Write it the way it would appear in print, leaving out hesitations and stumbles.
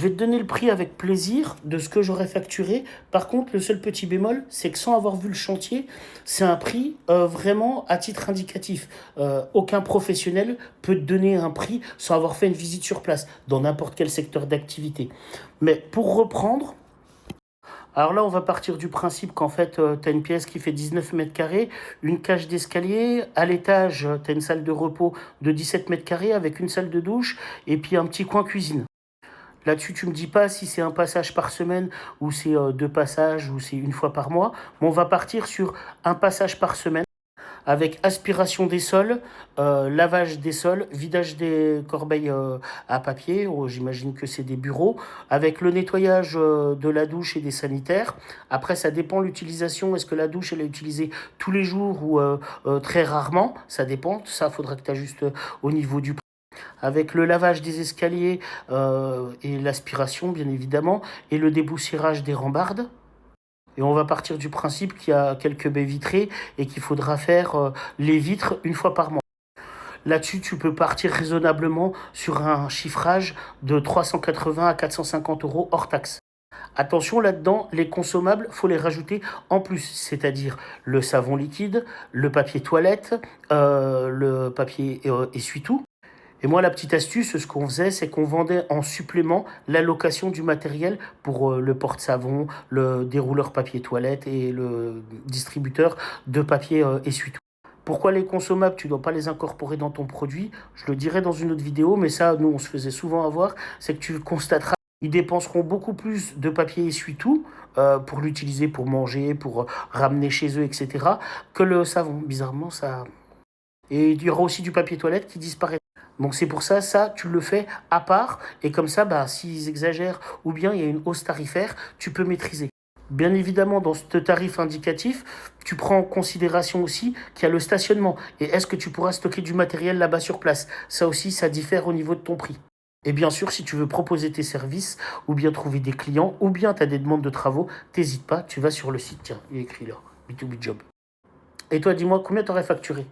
Je vais te donner le prix avec plaisir de ce que j'aurais facturé. Par contre, le seul petit bémol, c'est que sans avoir vu le chantier, c'est un prix vraiment à titre indicatif. Aucun professionnel peut te donner un prix sans avoir fait une visite sur place, dans n'importe quel secteur d'activité. Mais pour reprendre, alors là, on va partir du principe qu'en fait, tu as une pièce qui fait 19 mètres carrés, une cage d'escalier. À l'étage, tu as une salle de repos de 17 mètres carrés avec une salle de douche et puis un petit coin cuisine. Là-dessus, tu me dis pas si c'est un passage par semaine ou c'est deux passages ou c'est une fois par mois. Mais on va partir sur un passage par semaine avec aspiration des sols, lavage des sols, vidage des corbeilles à papier, j'imagine que c'est des bureaux, avec le nettoyage de la douche et des sanitaires. Après, ça dépend de l'utilisation. Est-ce que la douche, elle est utilisée tous les jours ou très rarement? Ça dépend. Ça, il faudra que tu ajustes au niveau du avec le lavage des escaliers et l'aspiration, bien évidemment, et le déboussiérage des rambardes. Et on va partir du principe qu'il y a quelques baies vitrées et qu'il faudra faire les vitres une fois par mois. Là-dessus, tu peux partir raisonnablement sur un chiffrage de 380 à 450 euros hors taxe. Attention là-dedans, les consommables, faut les rajouter en plus, c'est-à-dire le savon liquide, le papier toilette, le papier essuie-tout. Et moi, la petite astuce, ce qu'on faisait, c'est qu'on vendait en supplément la location du matériel pour le porte-savon, le dérouleur papier toilette et le distributeur de papier essuie-tout. Pourquoi les consommables, tu ne dois pas les incorporer dans ton produit? Je le dirai dans une autre vidéo, mais ça, nous, on se faisait souvent avoir. C'est que tu constateras, ils dépenseront beaucoup plus de papier essuie-tout pour l'utiliser pour manger, pour ramener chez eux, etc., que le savon. Bizarrement, ça... Et il y aura aussi du papier toilette qui disparaît. Donc c'est pour ça, tu le fais à part, et comme ça, bah, s'ils exagèrent ou bien il y a une hausse tarifaire, tu peux maîtriser. Bien évidemment, dans ce tarif indicatif, tu prends en considération aussi qu'il y a le stationnement. Et est-ce que tu pourras stocker du matériel là-bas sur place? Ça aussi, ça diffère au niveau de ton prix. Et bien sûr, si tu veux proposer tes services, ou bien trouver des clients, ou bien tu as des demandes de travaux, t'hésites pas, tu vas sur le site, tiens, il est écrit là, B2B Job. Et toi, dis-moi, combien t'aurais facturé?